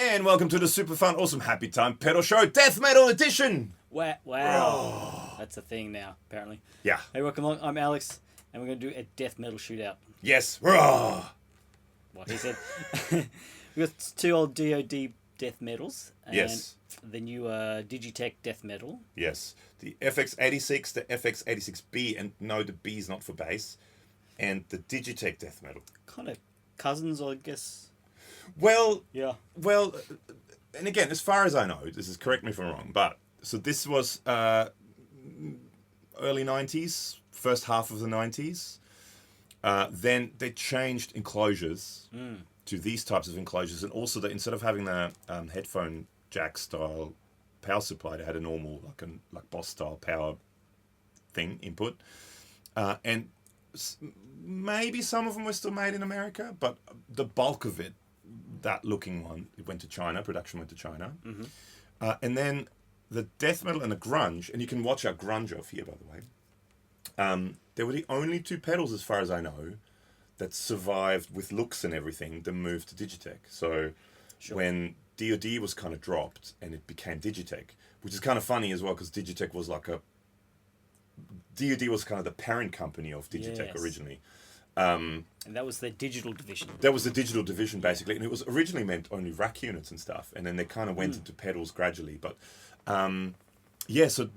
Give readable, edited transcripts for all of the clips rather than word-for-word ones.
And welcome to the super fun, awesome, happy time pedal show, Death Metal Edition. Wow. Oh. That's a thing now, apparently. Yeah. Hey, welcome along. I'm Alex, and we're going to do a death metal shootout. Yes. Raw. What he said. We got two old DOD death metals. And Yes. the new DigiTech Death Metal. Yes. The FX86, the FX86B, and no, the B is not for bass, and the DigiTech Death Metal. Kind of cousins, I guess. Well, Yeah. well, and again, as far as I know, this is, correct me if I'm wrong, but so this was early 90s, first half of the 90s. Then they changed enclosures to these types of enclosures, and also that instead of having the headphone jack style power supply, they had a normal like Boss style power thing input, and maybe some of them were still made in America, but the bulk of it, that looking one, it went to China. Production went to China, and then the death metal and the grunge, and you can watch our grunge off here, by the way. They were the only two pedals, as far as I know, that survived with looks and everything. That moved to Digitech. So when DOD was kind of dropped and it became Digitech, which is kind of funny as well, because Digitech was like DOD was kind of the parent company of Digitech originally. And that was the digital division. That was the digital division, basically. And it was originally meant only rack units and stuff. And then they kind of went into pedals gradually. But, so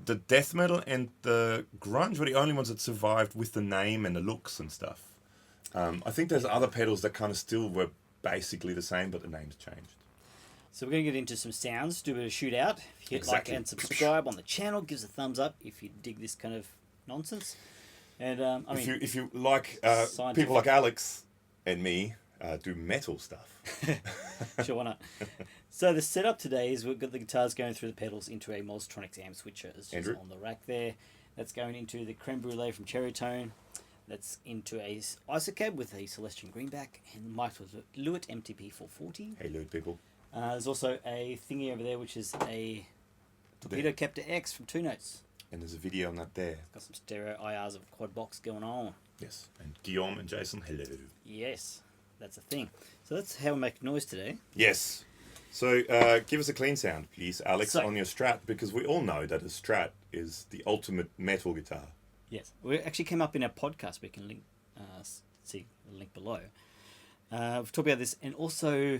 the death metal and the grunge were the only ones that survived with the name and the looks and stuff. I think there's other pedals that kind of still were basically the same, but the names changed. So we're going to get into some sounds, do a bit of shootout. If you hit like and subscribe on the channel, give us a thumbs up if you dig this kind of nonsense. And if you like people like Alex and me do metal stuff. Sure, why not? So the setup today is we've got the guitars going through the pedals into a Mozztronics Amp Switcher. It's just on the rack there. That's going into the Creme Brulee from Cherry Tone. That's into a isocab with a Celestian greenback, and mic with a LEWITT MTP440. Hey, LEWITT people. There's also a thingy over there, which is a Torpedo Captor X from 2 Notes. And there's a video on that there. Got some stereo IRs of quad box going on. Yes. And Guillaume and Jason, hello. Yes, that's a thing. So that's how we make noise today. Yes. So give us a clean sound, please, Alex, on your Strat, because we all know that a Strat is the ultimate metal guitar. Yes. We actually came up in our podcast. We can link, see the link below. We've talked about this, and also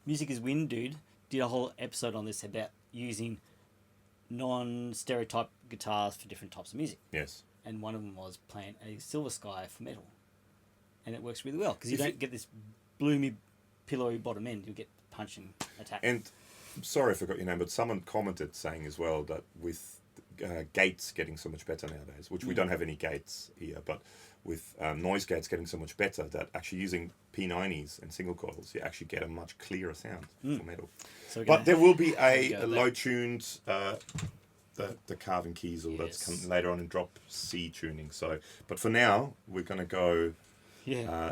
Music is Wind Dude did a whole episode on this about using non-stereotype guitars for different types of music. Yes. And one of them was playing a Silver Sky for metal. And it works really well, because you don't get this bloomy, pillowy bottom end. You get punching attack. And I'm sorry I forgot your name, but someone commented saying as well that with gates getting so much better nowadays, which we don't have any gates here, but with noise gates getting so much better, that actually using P90s and single coils, you actually get a much clearer sound for metal. So but there will be a low-tuned, the Carvin keys, or that's coming later on in drop C tuning. So, but for now, we're going to go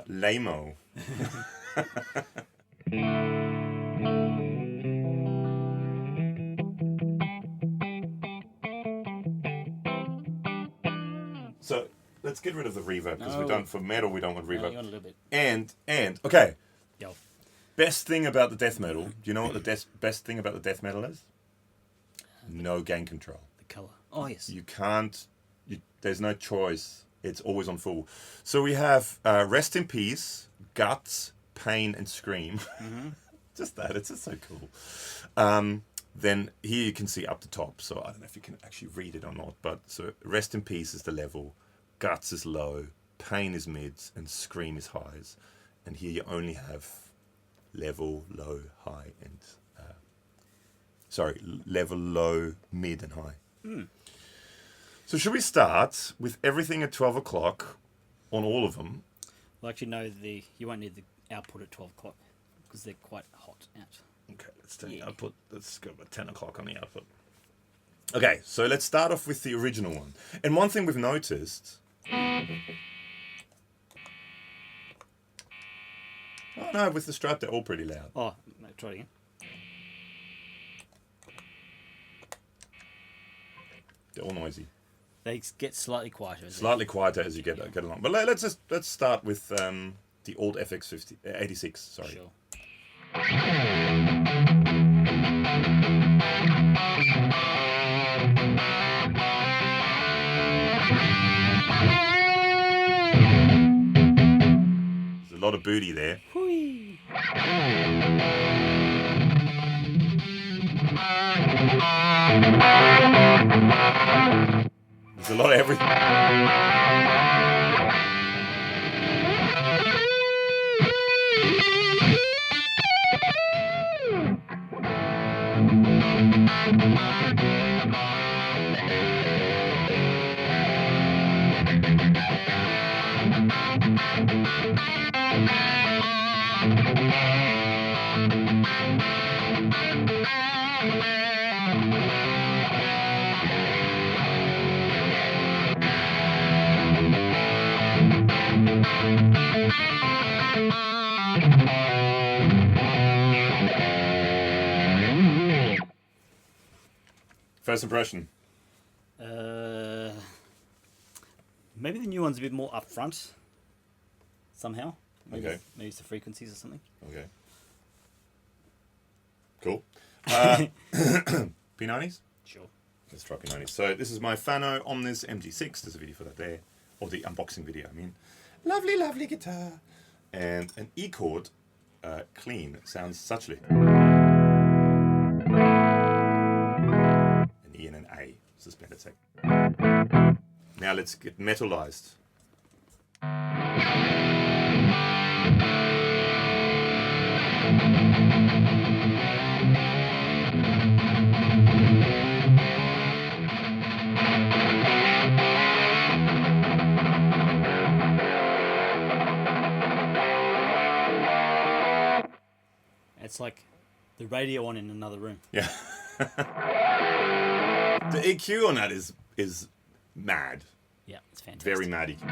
lame-o. So let's get rid of the reverb, because we don't, for metal, we don't want reverb. You want a little bit. And okay. Yo. Best thing about the death metal. Do you know what the best thing about the death metal is? No gain control. The color. Oh yes. You can't. There's no choice. It's always on full. So we have Rest in Peace, Guts, Pain, and Scream. Just that. It's just so cool. Then here you can see up the top. So I don't know if you can actually read it or not. But so Rest in Peace is the level, Guts is low, Pain is mids, and Scream is highs. And here you only have level, low, high, and level, low, mid, and high. So should we start with everything at 12 o'clock on all of them? Well, actually, no. You won't need the output at 12 o'clock because they're quite hot out. Okay, let's turn the output. Let's go about 10 o'clock on the output. Okay, so let's start off with the original one. And one thing we've noticed. Oh no, with the Strat, they're all pretty loud. Oh, no, try it again. They're all noisy. They get slightly quieter. Slightly quieter as you get along. But let's start with the old FX86. Sorry. Sure. lot of booty there. Whee. There's a lot of everything. First impression. Maybe the new one's a bit more upfront. Somehow. Maybe Okay. Maybe it's the frequencies or something. Okay. Cool. P90s? Sure. Let's try P90s. So this is my Fano Omnis MG6. There's a video for that there. Or the unboxing video, I mean. Lovely, lovely guitar. And an E chord, clean, sounds suchly. An E and an A, suspended second. Now let's get metalized. It's like the radio on in another room. Yeah. The EQ on that is mad. Yeah, it's fantastic. Very mad EQ.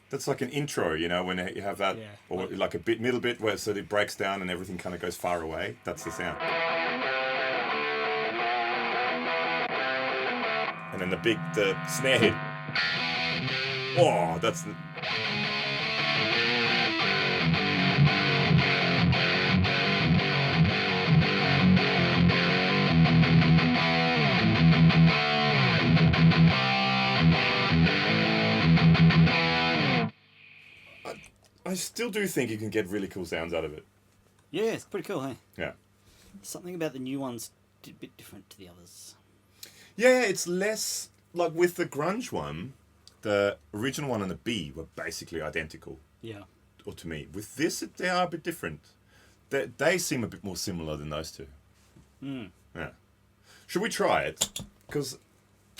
That's like an intro, you know, when you have that, or like a middle bit where so it breaks down and everything kind of goes far away. That's the sound. And then the snare hit. Oh, that's. I still do think you can get really cool sounds out of it. Yeah, it's pretty cool, hey? Yeah. Something about the new one's a bit different to the others. Yeah, it's less... Like with the grunge one, the original one and the B were basically identical. Yeah. Or to me. With this, they are a bit different. They seem a bit more similar than those two. Mm. Yeah. Should we try it? Because,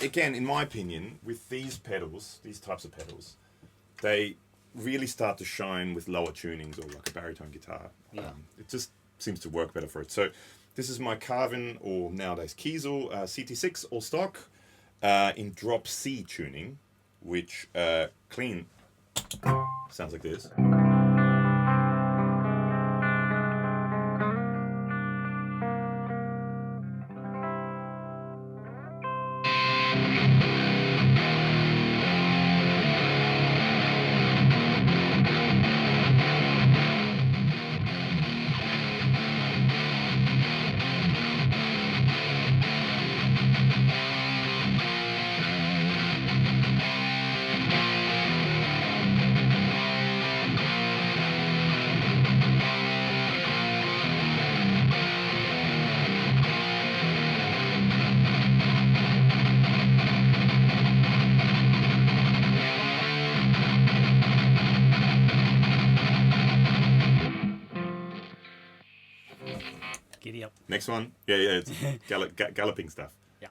again, in my opinion, with these pedals, these types of pedals, they really start to shine with lower tunings or like a baritone guitar. Yeah. It just seems to work better for it. So this is my Carvin, or nowadays Kiesel, CT6 all stock in drop C tuning, which clean sounds like this. Next one. Yeah, it's galloping stuff. Yeah.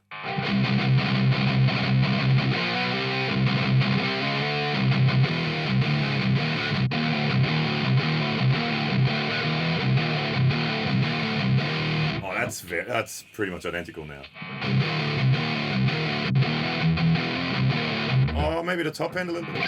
Oh, that's pretty much identical now. Oh, maybe the top end a little bit.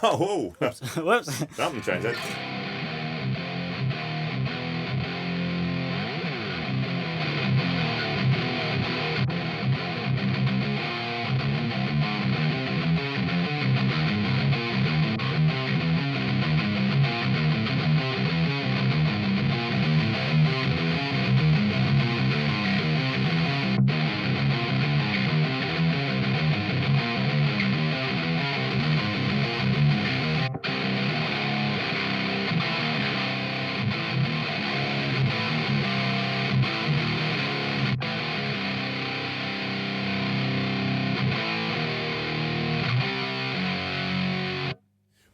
Oh, whoa. Whoops. Something changed that.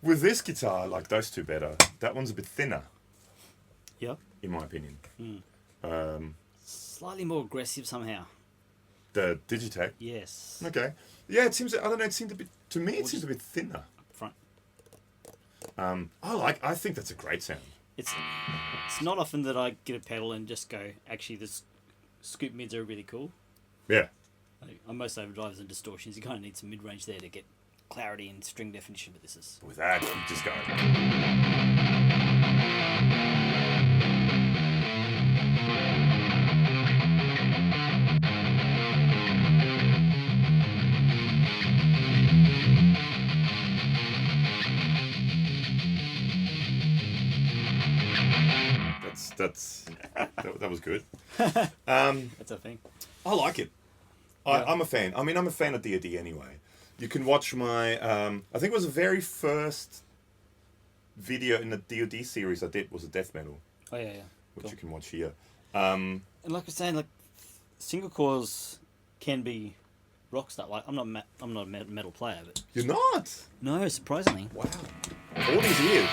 With this guitar, I like those two better. That one's a bit thinner. Yeah. In my opinion. Slightly more aggressive somehow. The DigiTech? Yes. Okay. Yeah, it seems, I don't know, it seemed a bit, to me, it seems a bit thinner. Front. I think that's a great sound. It's not often that I get a pedal and just go, actually, the scoop mids are really cool. Yeah. On most overdrives and distortions, you kind of need some mid-range there to get clarity and string definition, but this is... With that, you just go. That was good. That's a thing. I like it. Yeah. I'm a fan. I mean, I'm a fan of DOD anyway. You can watch my, I think it was the very first video in the DOD series I did was a Death Metal. Oh, yeah. Which Cool. you can watch here. And like I was saying, like, single cores can be rock star. Like, I'm not a metal player, but... You're not? No, surprisingly. Wow. All these years.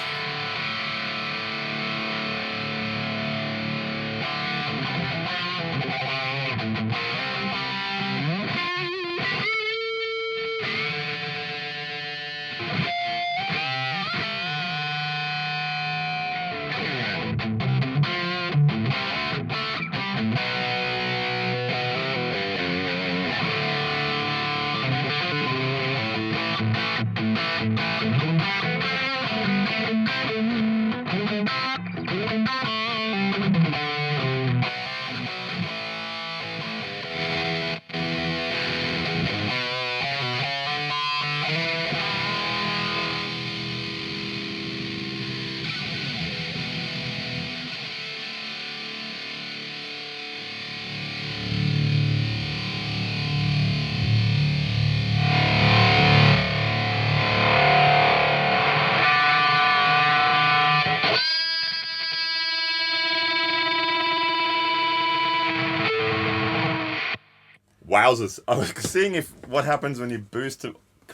Wowzers. I was seeing what happens when you boost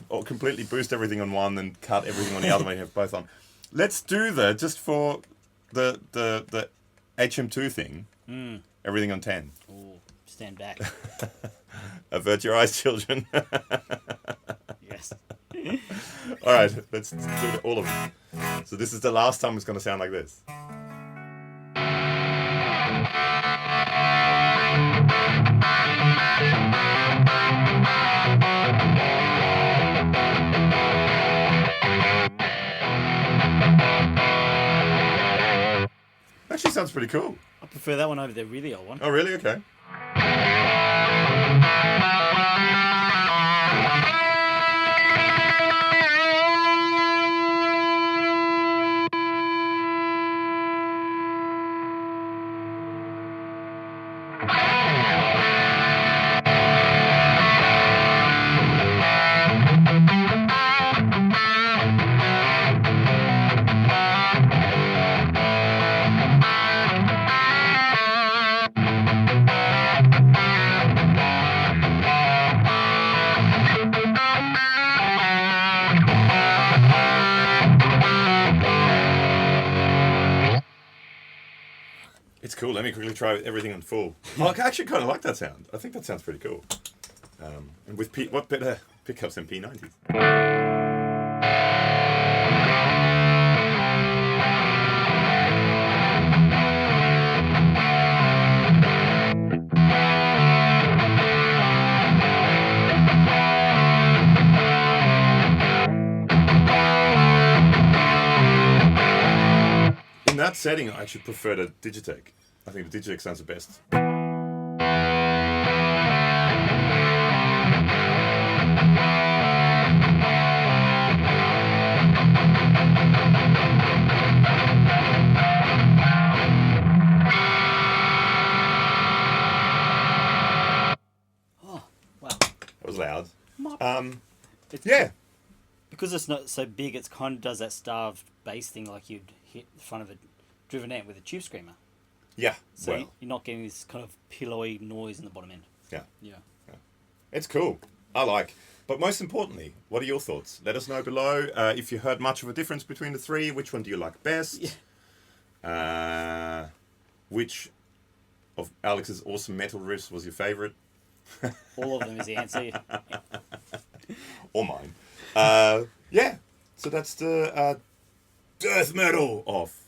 or completely boost everything on one and cut everything on the other when you have both on. Let's do that just for the HM2 thing. Everything on 10. Ooh, stand back. Avert your eyes, children. Yes. All right, let's do all of it. So this is the last time it's going to sound like this. Actually sounds pretty cool. I prefer that one over the really old one. Oh, really? Okay. cool. Let me quickly try everything on full. I actually kind of like that sound. I think that sounds pretty cool. And with what better pickups than P90s? In that setting, I actually prefer the DigiTech. I think the DigiTech sounds the best. Oh, wow. That was loud. Yeah. Because it's not so big, it kind of does that starved bass thing like you'd hit the front of a driven amp with a tube screamer. Yeah. So you're not getting this kind of pillowy noise in the bottom end. Yeah. Yeah. It's cool. I like. But most importantly, what are your thoughts? Let us know below. If you heard much of a difference between the three, which one do you like best? Yeah. Which of Alex's awesome metal riffs was your favourite? All of them is the answer. Or mine. Yeah. So that's the Death Metal off.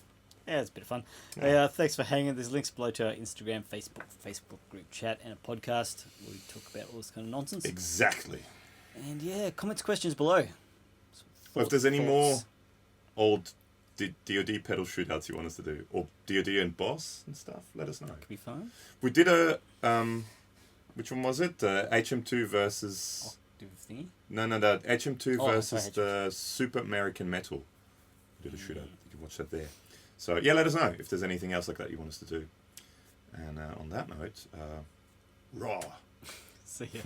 Yeah, it's a bit of fun. Yeah. Thanks for hanging. There's links below to our Instagram, Facebook group chat, and a podcast where we talk about all this kind of nonsense. Exactly. And yeah, comments, questions below. Well, if there's any more old DOD pedal shootouts you want us to do, or DOD and Boss and stuff, let us know. Could be fun. We did a which one was it? HM2 versus. Thingy? No, the HM2 versus the Super American Metal. We did a shootout. You can watch that there. So yeah, let us know if there's anything else like that you want us to do. And on that note, raw. See ya.